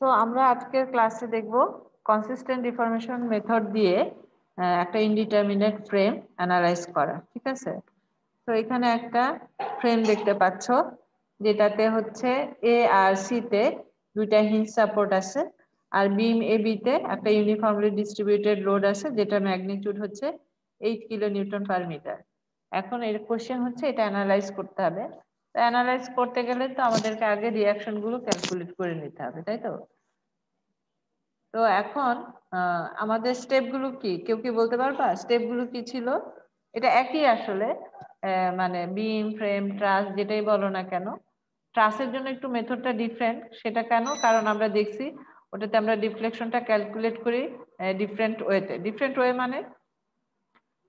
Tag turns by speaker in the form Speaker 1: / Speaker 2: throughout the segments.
Speaker 1: So আমরা আজকের ক্লাসে দেখব কনসিস্টেন্ট ডিফরমেশন মেথড দিয়ে একটা ইনডিটারমিনেট ফ্রেম অ্যানালাইজ করা। ঠিক আছে, তো এখানে একটা ফ্রেম দেখতে পাচ্ছ যেটাতে হচ্ছে এ আর সি তে দুইটা হিঞ্জ সাপোর্ট আছে, আর বিম এ বি তে একটা ইউনিফর্মলি ডিস্ট্রিবিউটেড লোড আছে যেটা ম্যাগনিটিউড হচ্ছে 8 কিলো নিউটন পার মিটার। এখন এর কোশ্চেন হচ্ছে এটা অ্যানালাইজ করতে হবে। তো অ্যানালাইজ করতে গেলে তো আমাদেরকে আগে রিঅ্যাকশন গুলো ক্যালকুলেট করে নিতে হবে, তাই তো? তো এখন আমাদের স্টেপ গুলো কি, কেউ কি বলতে পারবা স্টেপ গুলো কি ছিল? এটা একই আসলে, মানে বিম ফ্রেম ট্রাস যেটাই বলো না কেন, ট্রাসের জন্য একটু মেথডটা ডিফারেন্ট। সেটা কেন? কারণ আমরা দেখছি ওটাতে আমরা ডিফ্লেকশনটা ক্যালকুলেট করি ডিফারেন্ট ওয়েতে। ডিফারেন্ট ওয়ে মানে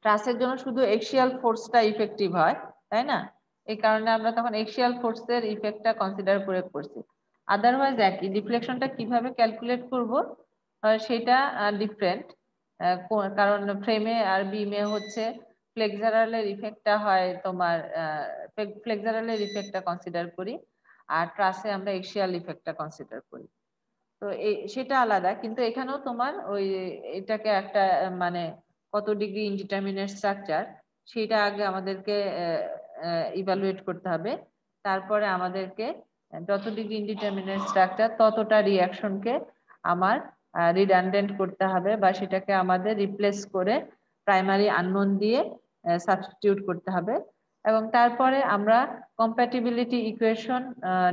Speaker 1: ট্রাসের জন্য শুধু এক্সিয়াল ফোর্সটা ইফেক্টিভ হয়, তাই না? এই কারণে আমরা তখন এক্সিয়াল ফোর্সের ইফেক্টটা কনসিডার করে করছি। আদারওয়াইজ একই, ডিফ্লেকশনটা কিভাবে ক্যালকুলেট করব সেটা ডিফারেন্ট। কারণ ফ্রেমে আর বিমে হচ্ছে ফ্লেক্সারালের ইফেক্টটা হয় তোমার, ফ্লেক্সারালের ইফেক্টটা কনসিডার করি, আর ট্রাসে আমরা এক্সিয়াল ইফেক্টটা কনসিডার করি। তো সেটা আলাদা, কিন্তু এখানেও তোমার ওই এটাকে একটা মানে কত ডিগ্রি ইনডিটারমিনেট স্ট্রাকচার সেটা আগে আমাদেরকে ইভালুয়েট করতে হবে। তারপরে আমাদেরকে যত ডিগ্রি ইনডিটারমিনেট স্ট্রাকচার ততটা রিঅ্যাকশনকে আমার রিডান্ডেন্ট করতে হবে, বা সেটাকে আমাদের রিপ্লেস করে প্রাইমারি আননোন দিয়ে সাবস্টিটিউট করতে হবে। এবং তারপরে আমরা কম্প্যাটিবিলিটি ইকুয়েশন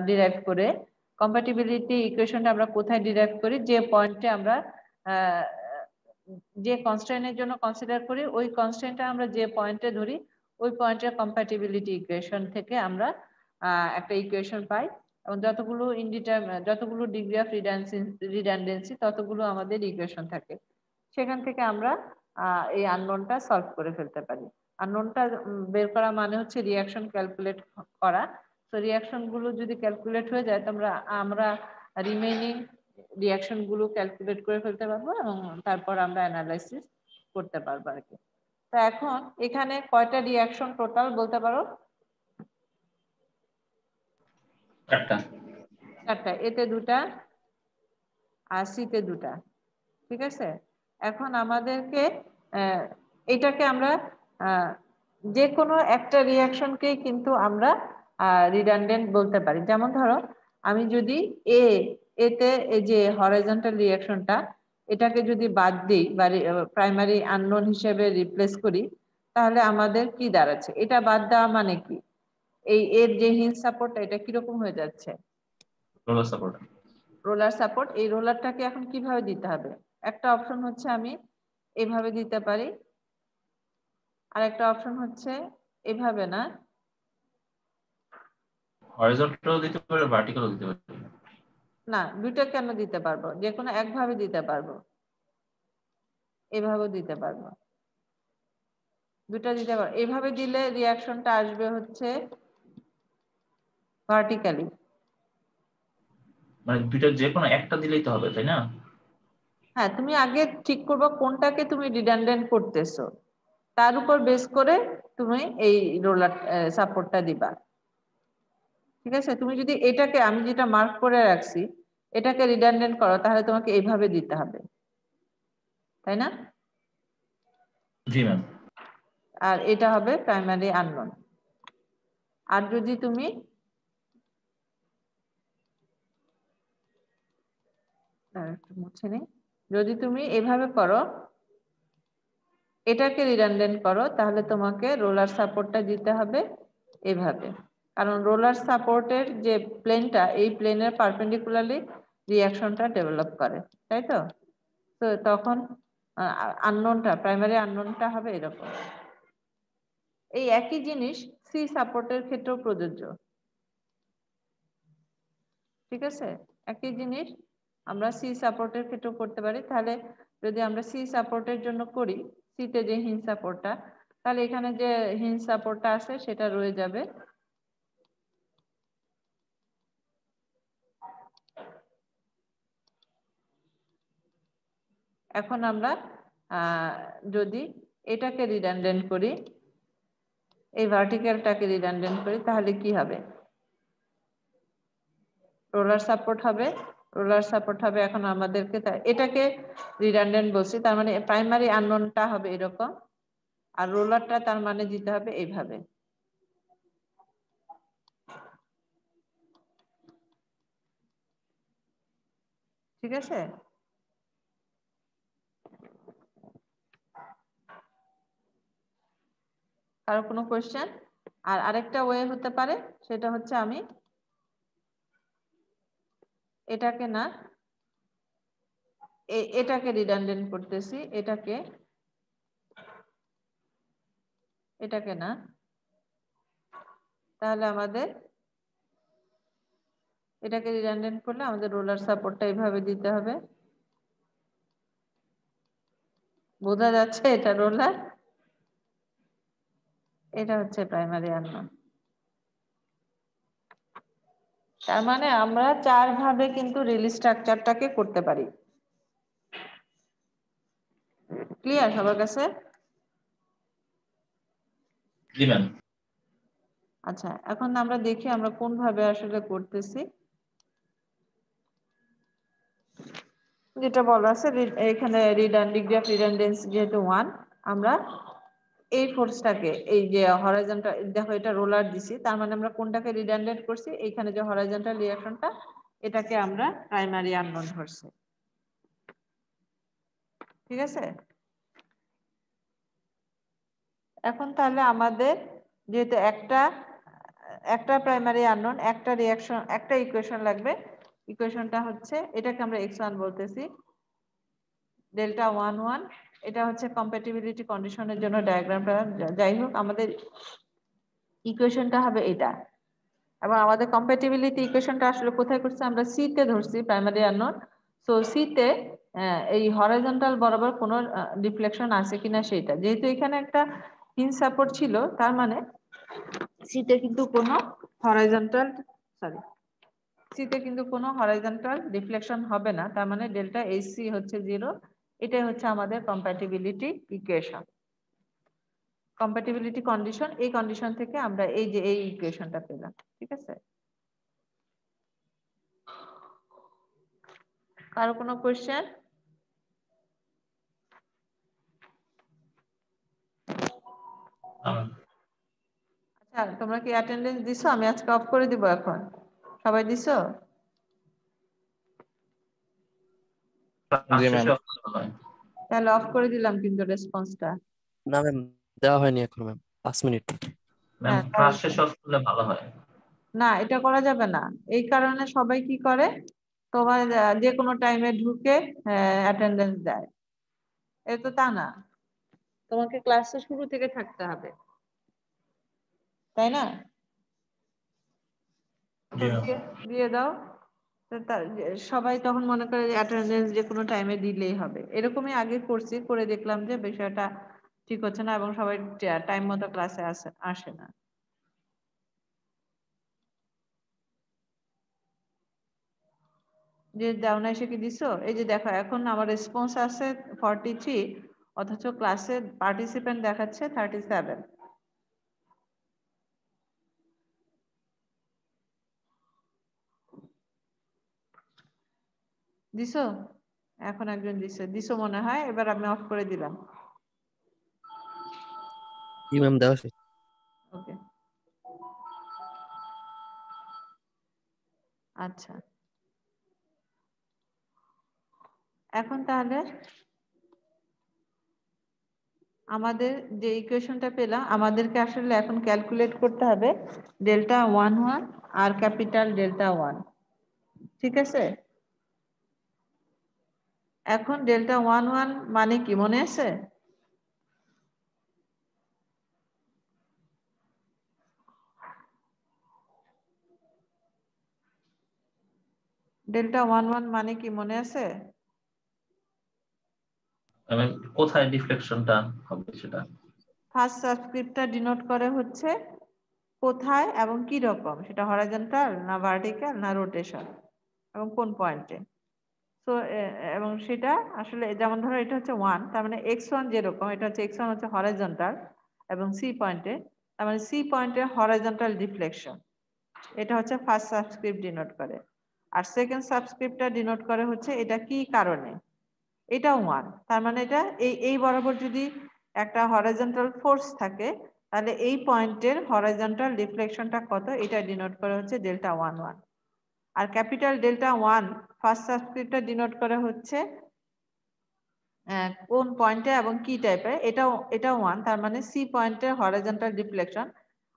Speaker 1: ডিরাইভ করে, কম্প্যাটিবিলিটি ইকুয়েশনটা আমরা কোথায় ডিরাইভ করি? যে পয়েন্টে আমরা যে কনস্ট্যান্টের জন্য কনসিডার করি ওই কনস্ট্যান্টটা আমরা যে পয়েন্টে ধরি ওই পয়েন্টের কম্প্যাটিবিলিটি ইকুয়েশন থেকে আমরা একটা ইকুয়েশন পাই, এবং যতগুলো ডিগ্রি অফ রিডান্ডেন্সি ততগুলো আমাদের ইকুয়েশন থাকে। সেখান থেকে আমরা এই আননোনটা সলভ করে ফেলতে পারি। আননোনটা বের করা মানে হচ্ছে রিঅ্যাকশন ক্যালকুলেট করা। তো রিঅ্যাকশন গুলো যদি ক্যালকুলেট হয়ে যায় তোমরা আমরা রিমেইনিং রিঅ্যাকশন গুলো ক্যালকুলেট করে ফেলতে পারবো, এবং তারপর আমরা অ্যানালাইসিস করতে পারবো আর কি। তো এখন এখানে কয়টা রিঅ্যাকশন টোটাল বলতে পারো? চারটা। এতে দুটা আর সিতে দুটা। ঠিক আছে, এখন আমাদেরকে এটাকে আমরা যে কোনো একটা রিঅ্যাকশনকেই কিন্তু আমরা রিডান্ডেন্ট বলতে পারি। যেমন ধরো আমি যদি এতে এই যে হরাইজন্টাল রিঅ্যাকশনটা এটাকে যদি বাদ দিই বা প্রাইমারি আননোন হিসেবে রিপ্লেস করি, তাহলে আমাদের কি দাঁড়াচ্ছে? এটা বাদ দেওয়া মানে কি? এর যে হিঞ্জ সাপোর্টটা এটা কিরকম হয়ে যাচ্ছে?
Speaker 2: Roller support.
Speaker 1: Roller support. এই রোলারটাকে এখন কিভাবে দিতে হবে? একটা অপশন হচ্ছে আমি এভাবে দিতে পারি, আর একটা অপশন হচ্ছে এভাবে না,
Speaker 2: হরিজন্টাল দিতে পারে, ভার্টিক্যালও দিতে পারে।
Speaker 1: না দুইটা কেন দিতে পারবো? যে কোনো একভাবে দিতে পারবো, এভাবেও দিতে পারবো, দুটা দিতে পারবো। এভাবে দিলে রিঅ্যাকশনটা আসবে হচ্ছে ভার্টিক্যালি।
Speaker 2: মানে দুইটা যে কোনো একটা দিলেই তো হবে, তাই না?
Speaker 1: হ্যাঁ, তুমি আগে ঠিক করবে কোনটাকে তুমি রিডান্ডেন্ট করতেছো, তার উপর বেস করে তুমি এই রোলার সাপোর্টটা দিবা। ঠিক আছে, তুমি যদি এটাকে আমি যেটা মার্ক করে রাখছি এটাকে রিডান্ডেন্ট করো তাহলে তোমাকে এইভাবে দিতে হবে, তাই না?
Speaker 2: জি ম্যাম।
Speaker 1: আর এটা হবে প্রাইমারি আননোন। আর যদি তুমি একটু মুছে নেই, যদি তুমি এভাবে করো এটাকে রিডান্ডেন্ট করো তাহলে তোমাকে রোলার সাপোর্টটা দিতে হবে এভাবে, কারণ রোলার সাপোর্টের যে প্লেনটা এই প্লেনের পারপেন্ডিকুলারলি রিঅ্যাকশনটা ডেভেলপ করে, তাই তো? তো তখন আননোনটা প্রাইমারি আননোনটা হবে এরকম। এই একই জিনিস সি সাপোর্টের ক্ষেত্রেও প্রযোজ্য। ঠিক আছে, একই জিনিস আমরা সি সাপোর্টের ক্ষেত্রেও করতে পারি। তাহলে যদি আমরা সি সাপোর্টের জন্য করি, সিতে যে হিঞ্জ সাপোর্টটা, তাহলে এখানে যে হিঞ্জ সাপোর্টটা আছে সেটা রয়ে যাবে। এখন আমরা যদি এটাকে রিডান্ডেন্ট করি, এই ভার্টিক্যালটাকে রিডান্ডেন্ট করি, তাহলে কি হবে? রোলার সাপোর্ট হবে, রোলার সাপোর্ট হবে এখন আমাদেরকে, এটাকে রিডান্ডেন্ট বলছি, তার মানে প্রাইমারি আননোনটা হবে এরকম, আর রোলারটা তার মানে দিতে হবে এইভাবে। ঠিক আছে? কারো কোনো কোয়েশ্চেন? আর আরেকটা ওয়ে হতে পারে, সেটা হচ্ছে আমি এটাকে না এটাকে রিডান্ডেন্ট করতেছি, এটাকে না, তাহলে আমাদের এটাকে রিডান্ডেন্ট করলে আমাদের রোলার সাপোর্টটা এইভাবে দিতে হবে। বোঝা যাচ্ছে এটা রোলার, এটা হচ্ছে প্রাইমারি আননোন। তার মানে আমরা 4 ভাবে কিন্তু রিলিজ স্ট্রাকচারটাকে করতে পারি। ক্লিয়ার সবার কাছে?
Speaker 2: জি ম্যাম।
Speaker 1: আচ্ছা, এখন আমরা দেখি আমরা কোন ভাবে আসলে করতেছি। যেটা বলা আছে এখানে ডিগ্রি অফ রিডান্ডেন্সি যেহেতু 1, আমরা এই ফোর্সটাকে, এই যে হরাইজন্টাল, দেখো এটা রোলার দিছি, তার মানে আমরা কোনটাকে রিডান্ডেন্ট করছি, এইখানে যে হরাইজন্টাল রিঅ্যাকশনটা, এটাকে আমরা প্রাইমারি আননোন ধরছি। ঠিক আছে? এখন তাহলে আমাদের যেহেতু একটা প্রাইমারি আননোন, একটা রিঅ্যাকশন, একটা ইকুয়েশন লাগবে। ইকুয়েশনটা হচ্ছে, এটাকে আমরা x1 বলতেছি, ডেল্টা 1 এটা হচ্ছে কম্প্যাটিবিলিটি কন্ডিশনের জন্য ডায়াগ্রামটা। যাই হোক, আমাদের ইকুয়েশনটা হবে এটা, এবং আমাদের কম্প্যাটিবিলিটি ইকুয়েশনটা আসলে কোথায় করছি, আমরা সি তে ধরছি প্রাইমারি আননোন। সো সি তে এই হরাইজন্টাল বরাবর কোনো ডিফ্লেকশন আছে কিনা সেটা, যেহেতু এখানে একটা হিঞ্জ সাপোর্ট ছিল, তার মানে সিতে কিন্তু কোনো হরাইজন্টাল ডিফ্লেকশন হবে না, তার মানে ডেল্টা এইচসি হচ্ছে 0। এটাই হচ্ছে আমাদের কম্প্যাটিবিলিটি ইকুয়েশন, কম্প্যাটিবিলিটি কন্ডিশন। এই কন্ডিশন থেকে আমরা এই যে এই ইকুয়েশনটা পেলাম। ঠিক আছে? কারো কোনো কোয়েশ্চেন? আচ্ছা, তোমরা কি অ্যাটেন্ডেন্স দিছো? আমি আজকে অফ করে দিব এখন। সবাই দিছো?
Speaker 3: জি ম্যাম।
Speaker 1: তাহলে অফ করে দিলাম কিন্তু রেসপন্সটা।
Speaker 3: না ম্যাম, দেওয়া হয়নি এখন ম্যাম, 5 মিনিট।
Speaker 2: ম্যাম ক্লাস শেষ করলে ভালো হয়।
Speaker 1: না, এটা করা যাবে না। এই কারণে সবাই কি করে, তোমার যে কোনো টাইমে ঢুকে অ্যাটেন্ডেন্স দেয়। এটা তো তা না, তোমাকে ক্লাসে শুরু থেকে থাকতে হবে, তাই না? তো দিয়ে দাও। সবাই তখন মনে করে যে অ্যাটেন্ডেন্স যে কোনো টাইমে দিলেই হবে। এরকমই আগে করছি, করে দেখলাম যে বিষয়টা ঠিক হচ্ছে না, এবং সবাই টাইম মতো ক্লাসে আসে না। যে দাও না, এসে কি দিছো? এই যে দেখো, এখন আমার রেসপন্স আছে 43, অথচ ক্লাসে পার্টিসিপেন্ট দেখাচ্ছে 37। দিছো? এখন একজন দিছো মনে হয়। এবার আমি অফ করে দিলাম।
Speaker 3: জি ম্যাম, দেওয়া শেষ।
Speaker 1: ওকে, আচ্ছা। এখন তাহলে আমাদের যে ইকুয়েশনটা পেলাম, আমাদেরকে আসলে এখন ক্যালকুলেট করতে হবে ডেল্টা 1 আর ক্যাপিটাল ডেল্টা 1। ঠিক আছে? এখন ডেল্টা 1 মানে কি মনে আছে? ডেল্টা 1 মানে কি মনে আছে?
Speaker 2: কোথায় ডিফ্লেকশনটা হবে সেটা।
Speaker 1: ফার্স্ট সাবস্ক্রিপ্টটা ডিনোট করে হচ্ছে কোথায় এবং কি রকম, সেটা হরাইজন্টাল না ভার্টিক্যাল না রোটেশন, এবং কোন পয়েন্টে। তো এবং সেটা আসলে যেমন ধরো এটা হচ্ছে 1, তার মানে x1 যেরকম, এটা হচ্ছে x1 হচ্ছে হরাইজন্টাল এবং সি পয়েন্টে, তার মানে সি পয়েন্টে হরাইজন্টাল ডিফ্লেকশন, এটা হচ্ছে ফার্স্ট সাবস্ক্রিপ্ট ডিনোট করে। আর সেকেন্ড সাবস্ক্রিপ্টটা ডিনোট করে হচ্ছে এটা কি কারণে, এটাও 1। তার মানে এটা এই বরাবর যদি একটা হরাইজন্টাল ফোর্স থাকে তাহলে এই পয়েন্টের হরাইজন্টাল ডিফ্লেকশনটা কত এটা ডিনোট করে হচ্ছে ডেল্টা 1 1। আর ক্যাপিটাল ডেল্টা 1 ফার্স্ট সাবস্ক্রিপ্টটা ডিনোট করে হচ্ছে কোন পয়েন্টে এবং কি টাইপের, এটাও 1। তার মানে সি পয়েন্টের হরাইজন্টাল ডিফ্লেকশন।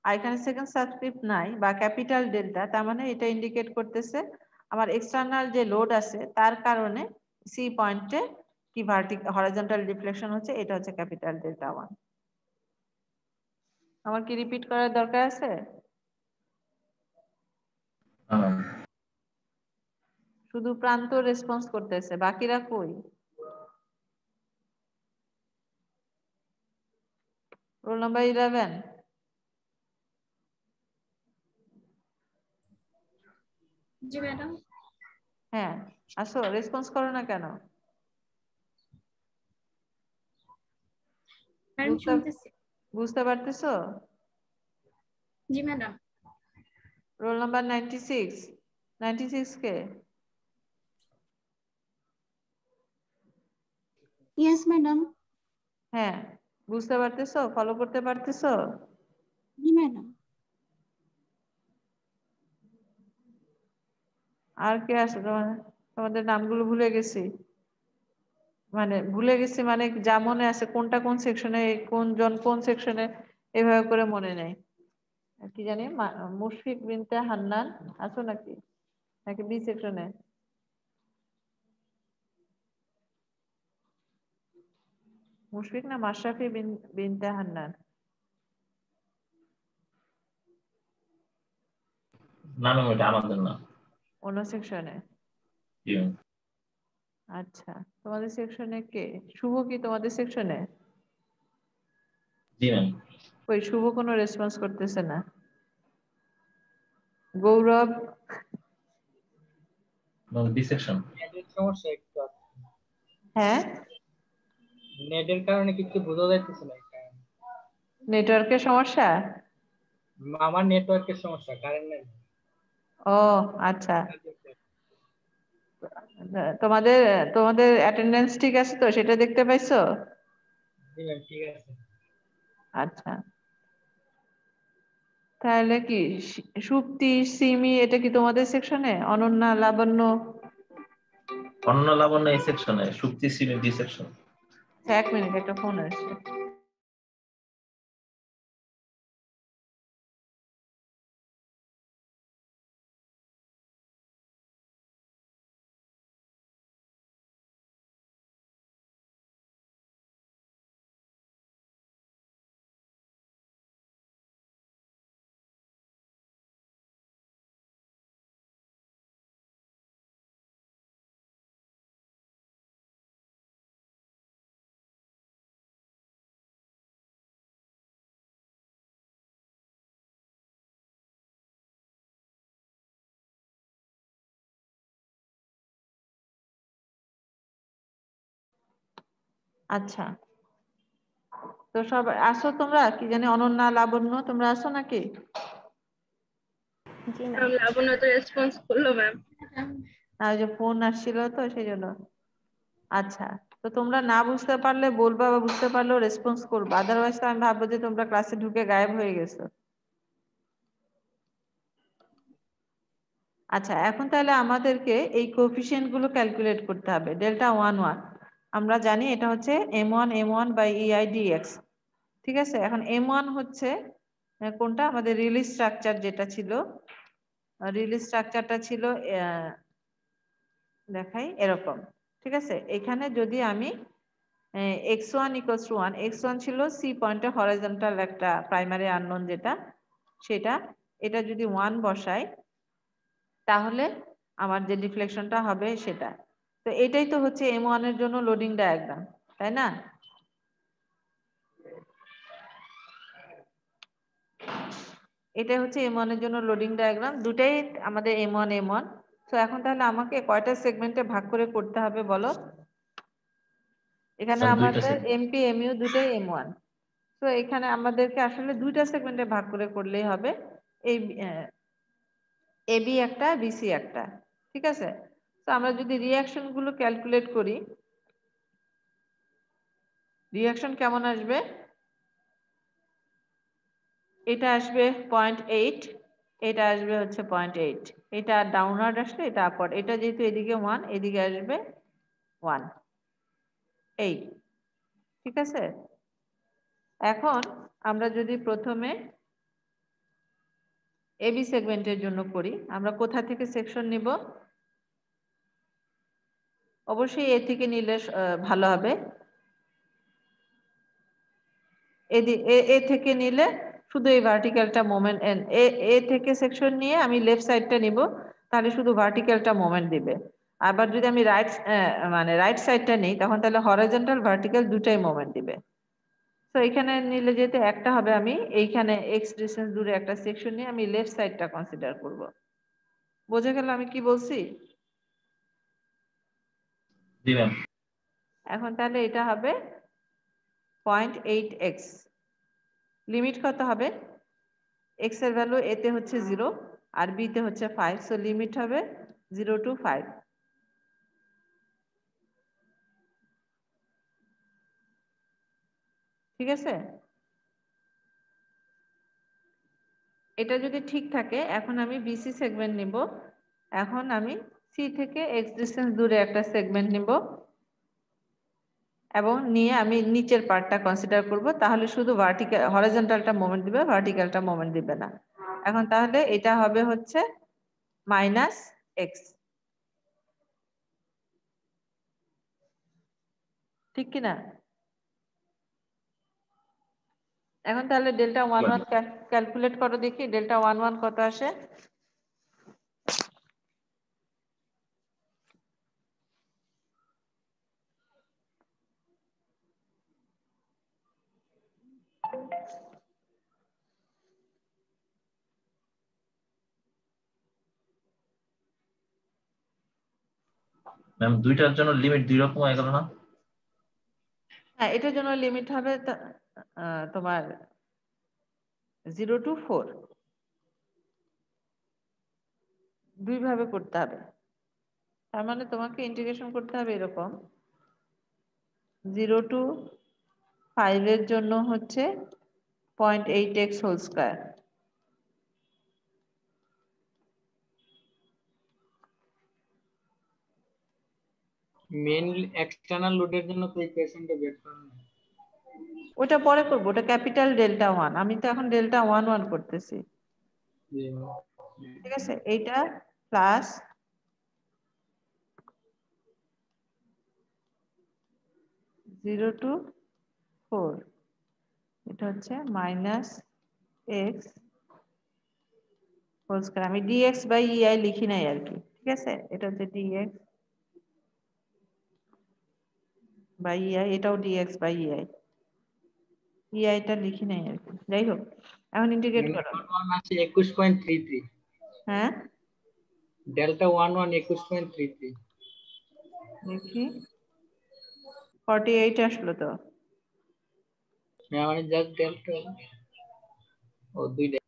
Speaker 1: আর এখানে সেকেন্ড সাবস্ক্রিপ্ট নাই বা ক্যাপিটাল ডেল্টা, তার মানে এটা ইন্ডিকেট করতেছে আমার এক্সটার্নাল যে লোড আছে তার কারণে সি পয়েন্টে কি হরাইজন্টাল ডিফ্লেকশন হচ্ছে, এটা হচ্ছে ক্যাপিটাল ডেল্টা 1। আমার কি রিপিট করার দরকার আছে? শুধু প্রান্ত রেসপন্স করতেছে, বাকিরা কই? Roll number 11।
Speaker 4: জি ম্যাডাম।
Speaker 1: হ্যাঁ আসো, রেসপন্স করো না কেন?
Speaker 4: ম্যাডাম শুনতেছি।
Speaker 1: বুঝতে পারতেছো?
Speaker 4: জি ম্যাডাম।
Speaker 1: Roll number 96। 96 কে?
Speaker 4: Yes madam.
Speaker 1: হ্যাঁ বুঝতে পারতেছো, ফলো করতে পারতেছো?
Speaker 4: জি ম্যাডাম।
Speaker 1: আর কে আছে তোমাদের নামগুলো ভুলে গেছি, মানে ভুলে গেছি মানে যা মনে আছে কোনটা কোন সেকশনে, কোন জন কোন সেকশনে এভাবে করে মনে নেই। কি জানি মুশফিক বিনতে হান্নান আছো নাকি, নাকি বি সেকশনে? মুশফিক না মাশরাফি বিনতে হান্নান?
Speaker 2: না ম্যাম, ওটা আমাদের না।
Speaker 1: অন্য সেকশনে?
Speaker 2: জি ম্যাম।
Speaker 1: আচ্ছা তোমাদের সেকশনে কে? শুভ কি তোমাদের সেকশনে?
Speaker 2: জি ম্যাম।
Speaker 1: ওই শুভ কোনো রেসপন্স করতেছে না। গৌরব?
Speaker 2: B section.
Speaker 5: নেটের সমস্যা একটু আছে।
Speaker 1: হ্যাঁ
Speaker 5: নেটের কারণে কিছু বোঝা যাইতেছে না।
Speaker 1: নেটওয়ার্কের সমস্যা?
Speaker 5: আমার নেটওয়ার্কের সমস্যা, কারেন্ট নেই।
Speaker 1: ও আচ্ছা, তোমাদের তোমাদের অ্যাটেন্ডেন্স ঠিক আছে তো, সেটা দেখতে পাইছো?
Speaker 5: জি ম্যাম ঠিক আছে।
Speaker 1: আচ্ছা তাহলে কি সুপ্তি সিমি এটা কি তোমাদের সেকশনে? অনন্যা লাবণ্য?
Speaker 2: অনন্য লাবণ্য এই সেকশনে, সুপ্তি সিমি বি সেকশন।
Speaker 1: এক মিনিট একটা ফোন আসছে। আচ্ছা তো সব আসো তোমরা, কি জানি অনন্যা লাবণ্য তোমরা আসো নাকি?
Speaker 4: জি ম্যাম। লাবণ্য তো রেসপন্স করলো ম্যাম।
Speaker 1: না ওই যে ফোন আসছিল তো সেই জন্য। আচ্ছা তো তোমরা না বুঝতে পারলে বলবা, বা বুঝতে পারলেও রেসপন্স করবা, আদারওয়াইজ তো আমি ভাববো যে তোমরা ক্লাসে ঢুকে গায়েব হয়ে গেছো। আচ্ছা এখন তাহলে আমাদেরকে এই কোএফিসিয়েন্ট গুলো ক্যালকুলেট করতে হবে। ডেল্টা 1 1 আমরা জানি এটা হচ্ছে m1 m1 বাই EIdx, ঠিক আছে? এখন m1 হচ্ছে কোনটা, আমাদের রিলিজ স্ট্রাকচার যেটা ছিল, রিলিজ স্ট্রাকচারটা ছিল দেখাই এরকম, ঠিক আছে? এখানে যদি আমি x1 ইকুয়ালস টু 1, x1 ছিল সি পয়েন্টে হরাইজন্টাল একটা প্রাইমারি আননোন যেটা, সেটা এটা যদি 1 বসাই তাহলে আমার যে ডিফ্লেকশনটা হবে সেটা। তো এটাই তো হচ্ছে m1 এর জন্য লোডিং ডায়াগ্রাম, তাই না? এটা হচ্ছে m1 এর জন্য লোডিং ডায়াগ্রাম, দুটাই আমাদের m1 m1। তো এখন তাহলে আমাকে কয়টা সেগমেন্টে ভাগ করে করতে হবে বলো? এখানে
Speaker 2: স্যার দুইটা
Speaker 1: আমাদের
Speaker 2: সেগমেন্ট।
Speaker 1: এমপি এমইউ দুটাই m1, তো এখানে আমাদেরকে আসলে দুইটা সেগমেন্টে ভাগ করে করলেই হবে। এই এবি একটা বিসি একটা। ঠিক আছে? তো আমরা যদি রিঅ্যাকশন গুলো ক্যালকুলেট করি, রিঅ্যাকশন কেমন আসবে? এটা আসবে 0.8, এটা আসবে হচ্ছে 0.8, এটা ডাউনওয়ার্ড আসলে এটা আপওয়ার্ড, এটা যেহেতু এদিকে 1 এদিকে আসবে 1, এই ঠিক আছে। এখন আমরা যদি প্রথমে এবি সেগমেন্টের জন্য করি, আমরা কোথা থেকে সেকশন নিব? অবশ্যই এ থেকে নিলে ভালো হবে। এ থেকে নিলে শুধু এই ভার্টিক্যালটা মোমেন্ট, এ থেকে সেকশন নিয়ে আমি লেফট সাইডটা নিব, তাহলে শুধু ভার্টিক্যালটা মোমেন্ট দিবে। আবার যদি আমি রাইট সাইডটা নিই, তখন তাহলে হরাইজন্টাল ভার্টিক্যাল দুটাই মোমেন্ট দিবে। তো এখানে নিলে যেহেতু একটা হবে, আমি এইখানে এক্স ডিসটেন্স দূরে একটা সেকশন নিয়ে আমি লেফট সাইডটা কনসিডার করব। বোঝা গেল আমি কি বলছি?
Speaker 2: জি ম্যাম।
Speaker 1: এখন তাহলে এটা হবে 0.8x, লিমিট কত হবে? x এর ভ্যালু a তে হচ্ছে 0 আর b তে হচ্ছে 5, সো লিমিট হবে 0 to 5। ঠিক আছে? এটা যদি ঠিক থাকে, এখন আমি বিসি সেগমেন্ট নিব। এখন আমি সি থেকে এক্স ডিসটেন্স দূরে একটা সেগমেন্ট নিব এবং নিয়ে আমি নিচের পার্টটা কনসিডার করব, তাহলে শুধু ভার্টিক্যাল হরাইজন্টালটা মোমেন্ট দিবে, ভার্টিক্যালটা মোমেন্ট দিবে না। এখন তাহলে এটা হবে হচ্ছে -x, ঠিক কি না? এখন তাহলে ডেল্টা 11 ক্যালকুলেট করো দেখি, ডেল্টা 11 কত আসে?
Speaker 2: ম্যাম দুইটার জন্য লিমিট দুই রকম হয়ে গেল না?
Speaker 1: হ্যাঁ, এটার জন্য লিমিট হবে তোমার 0 to 4, দুই ভাবে করতে হবে। তার মানে তোমাকে ইন্টিগ্রেশন করতে হবে এরকম, 0 to 5 এর জন্য হচ্ছে 0.8x whole square,
Speaker 5: mainly external লোডের জন্য তো ইকুয়েশনটা বের করুন।
Speaker 1: ওটা পরে করবো, ওটা ক্যাপিটাল ডেল্টা 1, আমি তো এখন ডেল্টা 11 করতেছি।
Speaker 5: জি
Speaker 1: ঠিক আছে, এইটা প্লাস 0 to 4, এটা হচ্ছে -x হোল স্কয়ার, আমি dx বাই ei লিখি নাই আর কি। ঠিক আছে, এটা হচ্ছে dx বাই ei, এটাও dx বাই ei, ei টা লিখি নাই আর কি। যাই হোক, এখন ইন্টিগ্রেট
Speaker 5: মানে
Speaker 1: করো।
Speaker 5: 1 আছে 21.33,
Speaker 1: হ্যাঁ
Speaker 5: ডেল্টা 11 21.33।
Speaker 1: দেখি 48 আসলো তো।
Speaker 5: হ্যাঁ মানে জাস্ট ডেল্টা ও দুইটা।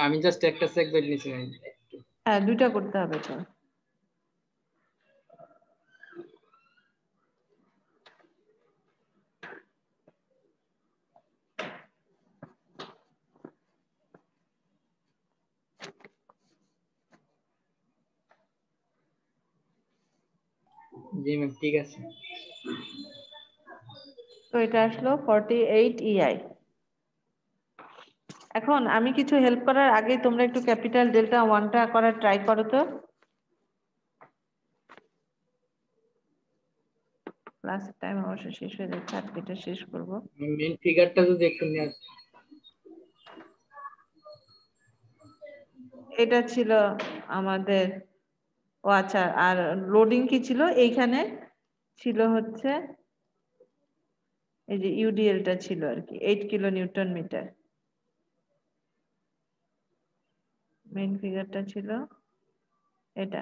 Speaker 5: আমি জাস্ট একটা সেগমেন্ট নিছি।
Speaker 1: হ্যাঁ, দুইটা করতে হবে তো।
Speaker 5: জি ম্যাম ঠিক আছে।
Speaker 1: তো এটা আসলো 48 ei। এখন আমি কিছু হেল্প করার আগে তোমরা একটু ক্যাপিটাল ডেল্টা 1টা করার ট্রাই করো তো। ক্লাসের টাইম অবশ্য শেষ হয়ে যাচ্ছে, আজকে এটা শেষ করব।
Speaker 5: মেইন ফিগারটা যদি একটু নিয়ে আসি।
Speaker 1: এটা ছিল আমাদের, ও আচ্ছা, আর লোডিং কি ছিল এইখানে? ছিল হচ্ছে এই যে ইউডিএলটা ছিল আর কি, 8 কিলো নিউটন মিটার। মেইন ফিগারটা ছিল এটা,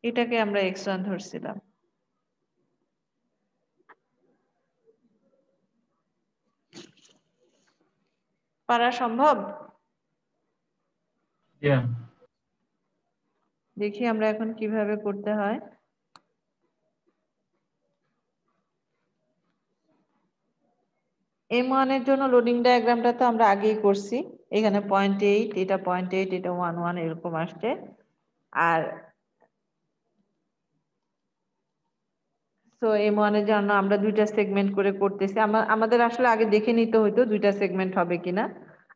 Speaker 1: এটাকে আমরা x1 ধরছিলাম। পারা সম্ভব?
Speaker 2: জি ম্যাম।
Speaker 1: দেখি আমরা এখন কিভাবে করতে হয়। M1 এর জন্য লোডিং ডায়াগ্রামটা তো আমরা আগেই করছি। এখানে 0.8, এটা 0.8, এটা 1 এরকম আসছে। আর তো M1 এর জন্য আমরা দুইটা সেগমেন্ট করে করতেছি। আমাদের আসলে আগে দেখে নিতে হইতো দুইটা সেগমেন্ট হবে কিনা।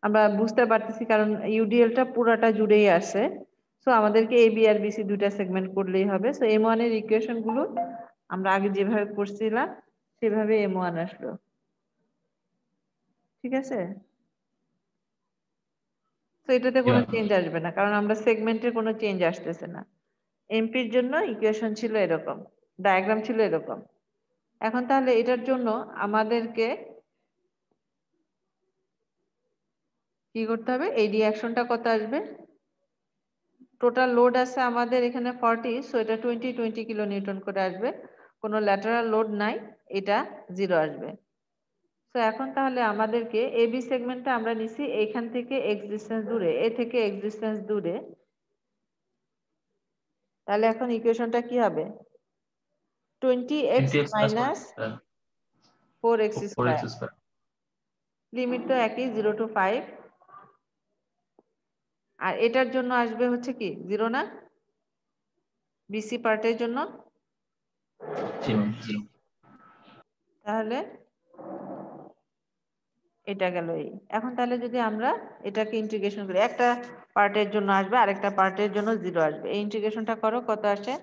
Speaker 1: আমরা বুঝতে পারতেছি কারণ ইউডিএলটা পুরাটা জুড়েই আসে। সো আমাদেরকে এবি আর বিসি দুইটা সেগমেন্ট করলেই হবে। সো M1 এর ইকুয়েশন গুলো আমরা আগে যেভাবে করছিলাম সেভাবে M1 আসলো। ঠিক আছে? তো এটাতে
Speaker 2: জি
Speaker 1: কোনো
Speaker 2: ম্যাম।
Speaker 1: চেঞ্জ আসবে না কারণ আমরা সেগমেন্টের কোনো চেঞ্জ আসতেছে না। এমপির জন্য ইকুয়েশন ছিল এরকম, ডায়াগ্রাম ছিল এরকম। এখন তাহলে এটার জন্য আমাদেরকে কি করতে হবে? এই রিঅ্যাকশনটা কত আসবে? টোটাল লোড আছে আমাদের এখানে 40, সো এটা 20 কিলো নিউটন করে আসবে। কোনো ল্যাটারাল লোড নাই, এটা 0 আসবে। তো এখন তাহলে আমাদেরকে এবি সেগমেন্টটা আমরা নিছি এইখান থেকে এক্স ডিসটেন্স দূরে, এ থেকে এক্স ডিসটেন্স দূরে। তাহলে এখন ইকুয়েশনটা কি হবে? 20x
Speaker 2: 20x plus
Speaker 1: minus 4x
Speaker 2: 4x
Speaker 1: square.
Speaker 2: Square.
Speaker 1: Limit তো একই, 0 to 5। আর এটার জন্য আসবে হচ্ছে কি 0 না? বিসি পার্টের জন্য।
Speaker 2: জি ম্যাম। জি।
Speaker 1: তাহলে এটা গেল এই। এখন তাহলে যদি আমরা এটাকে ইন্টিগ্রেশন করি, একটা পার্টের জন্য আসবে আরেকটা পার্টের জন্য 0 আসবে। এই ইন্টিগ্রেশনটা করো, কত আসে?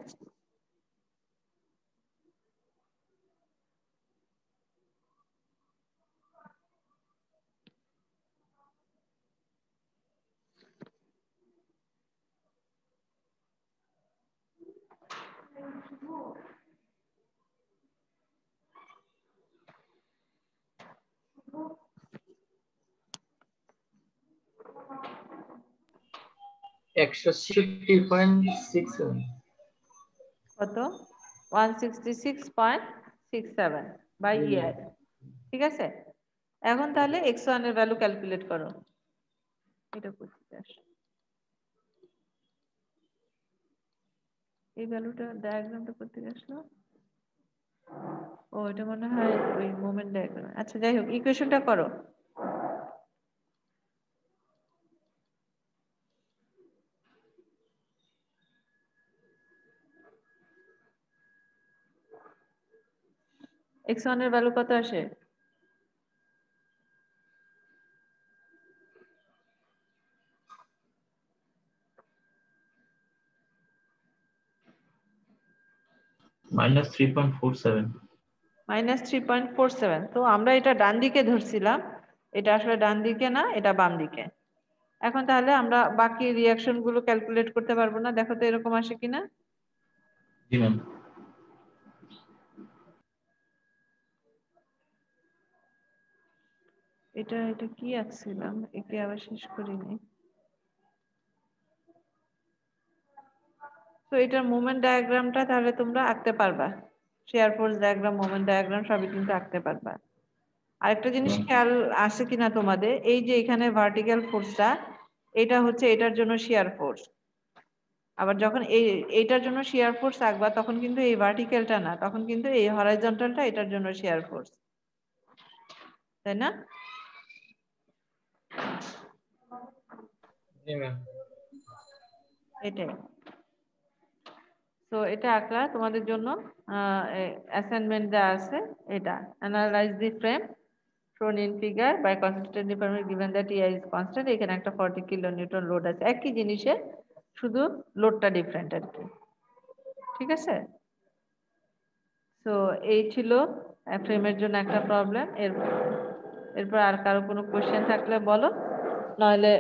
Speaker 5: একশো 60.67।
Speaker 1: কত? 166.67 বাই ইয়ার। ঠিক আছে? এখন তাহলে x1 এর ভ্যালু ক্যালকুলেট করো। এটা করতে আসো। এই ভ্যালুটা ডায়াগ্রামটা করতে আসলো। ও এটা মনে হয় ওই মোমেন্ট ডায়াগ্রাম। আচ্ছা যাই হোক, ইকুয়েশনটা করো। x1 এর ভ্যালু কত আসে?
Speaker 2: -3.47।
Speaker 1: -3.47। তো আমরা এটা ডান দিকে ধরছিলাম, এটা আসলে ডান দিকে না, এটা বাম দিকে। এখন তাহলে আমরা বাকি রিঅ্যাকশন গুলো ক্যালকুলেট করতে পারবো না? দেখো তো এরকম আসে কিনা।
Speaker 2: জি ম্যাম।
Speaker 1: এটা এটা কি আঁকছিলাম, একে আবার শেষ করিনি। তো এটার মোমেন্ট ডায়াগ্রামটা তাহলে তোমরা আঁকতে পারবা। Share force diagram, moment diagram সবই কিন্তু আঁকতে পারবা। আরেকটা জিনিস খেয়াল আসে কিনা তোমাদের, এই যে এখানে ভার্টিক্যাল ফোর্সটা, এটা হচ্ছে এটার জন্য শিয়ার ফোর্স। আবার যখন এইটার জন্য শিয়ার ফোর্স আঁকবা তখন কিন্তু এই ভার্টিক্যালটা না, তখন কিন্তু এই হরাইজন্টালটা এটার জন্য শিয়ার ফোর্স, তাই না?
Speaker 5: জি ম্যাম।
Speaker 1: এটাই। তো এটা আঁকলা তোমাদের জন্য অ্যাসাইনমেন্ট দেওয়া আছে। এটা analyse the frame shown in figure by consistent deformity given that EI is constant। এখানে একটা 40 কিলো নিউটন লোড আছে, একই জিনিসে শুধু লোডটা ডিফারেন্ট আর কি। ঠিক আছে? তো এই ছিল ফ্রেমের জন্য একটা প্রবলেম। এরপর আর কারো কোনো কোশ্চেন থাকলে বলো, নইলে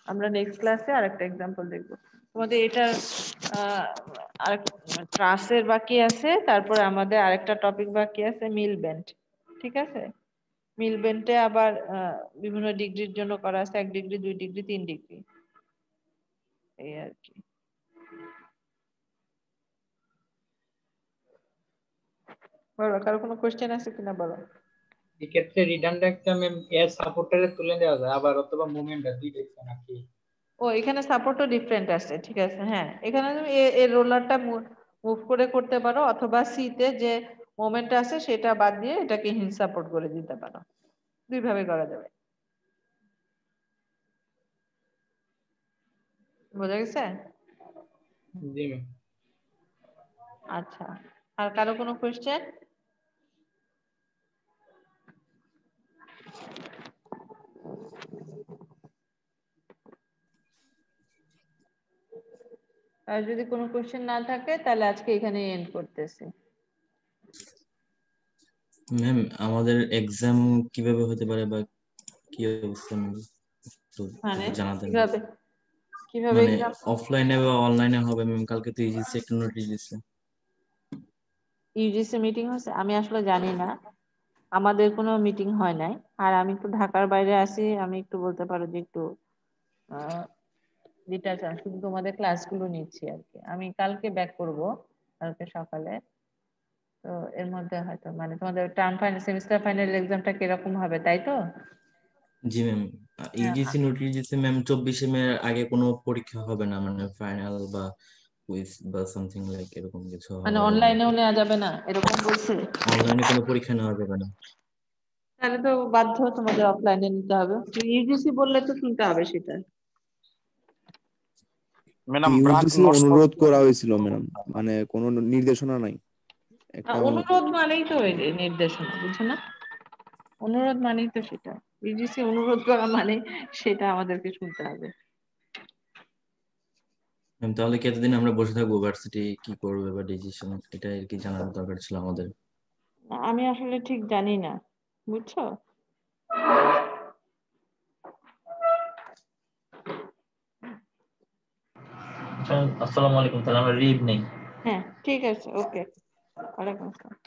Speaker 1: আমরা নেক্সট ক্লাসে আরেকটা এক্সাম্পল দেখবো। তোমাদের এটা আরেক ট্রাসের বাকি আছে, তারপরে আমাদের আরেকটা টপিক বাকি আছে মিল বেন্ড। ঠিক আছে? মিল বেন্ডে আবার বিভিন্ন ডিগ্রির জন্য করা আছে, 1 ডিগ্রি 2 ডিগ্রি 3 ডিগ্রি, এই আর কি। বলো, কারো কোনো কোশ্চেন আছে কিনা বলো।
Speaker 5: এক্ষেত্রে রিডান্ডেন্টটা ম্যাম এর সাপোর্টারে তুলে দেওয়া যায়, আবার অথবা মুভমেন্টটা দুইটা নাকি?
Speaker 1: ও এখানে সাপোর্টও ডিফারেন্ট আছে, ঠিক আছে। হ্যাঁ, এখানে তুমি এর রোলারটা মুভ করে করতে পারো, অথবা সি তে যে মোমেন্ট আছে সেটা বাদ দিয়ে এটাকে হিল সাপোর্ট করে দিতে পারো। দুই ভাবে করা যাবে। বোঝা গেছে?
Speaker 5: জি ম্যাম।
Speaker 1: আচ্ছা, আর কারো কোনো কোয়েশ্চেন? আর যদি কোনো কোয়েশ্চেন না থাকে তাহলে আজকে এখানে এন্ড করতেছি।
Speaker 6: ম্যাম আমাদের এক্সাম কিভাবে হতে পারে বা কি অবস্থা ম্যাম একটু
Speaker 1: মানে
Speaker 6: যদি জানাতেন।
Speaker 1: কিভাবে কিভাবে
Speaker 6: মানে
Speaker 1: এক্সাম?
Speaker 6: অফলাইনে বা অনলাইনে হবে ম্যাম? কালকে তো ইউজিসি একটা নোটিশ দিছে।
Speaker 1: ইউজিসি মিটিং হচ্ছে? আমি আসলে জানি না, আমাদের কোনো মিটিং হয় নাই। আর আমি একটু ঢাকার বাইরে আছি, আমি একটু বলতে পারো যে একটু ডিটাচ, শুধু তোমাদের ক্লাসগুলো নিচ্ছি আর কি। আমি কালকে ব্যাক করব, কালকে সকালে। তো এর মধ্যে হয়তো মানে তোমাদের টার্ম ফাইনাল সেমিস্টার ফাইনাল এক্সামটা কিরকম হবে, তাই তো?
Speaker 6: জি ম্যাম,
Speaker 1: হ্যাঁ,
Speaker 6: ইউজিসি নোটিশ দিছে ম্যাম 24 মে আগে কোনো পরীক্ষা হবে না, মানে ফাইনাল বা কুইজ বা সামথিং লাইক এরকম কিছু
Speaker 1: মানে
Speaker 6: হবে না ম্যাম।
Speaker 1: অনলাইনেও নেওয়া যাবে না এরকম বলছে?
Speaker 6: অনলাইনে কোনো পরীক্ষা নেওয়া যাবে না।
Speaker 1: তাহলে তো বাধ্য তোমাদের অফলাইনে নিতে হবে। ইউজিসি বললে তো শুনতে হবে সেটা।
Speaker 7: ম্যাডাম
Speaker 8: ইউজিসি অনুরোধ করা হয়েছিল ম্যাডাম, মানে কোনো নির্দেশনা নাই একটা।
Speaker 1: অনুরোধ মানেই তো এই নির্দেশনা, বুঝছো না? অনুরোধ মানেই তো সেটা। ইউজিসি অনুরোধ করা মানে সেটা আমাদেরকে শুনতে হবে।
Speaker 6: ম্যাম তাহলে কি এতদিন আমরা বসে থাকবো, ভার্সিটি কি করবে বা ডিসিশন, এটা আর কি জানার দরকার ছিল আমাদের।
Speaker 1: আমি আসলে ঠিক জানি না, বুঝছো?
Speaker 2: আসসালামু আলাইকুম, তাহলে আমরা লিভ নেই।
Speaker 1: হ্যাঁ ঠিক আছে, ওকে। ওয়ালাইকুম আসসালাম।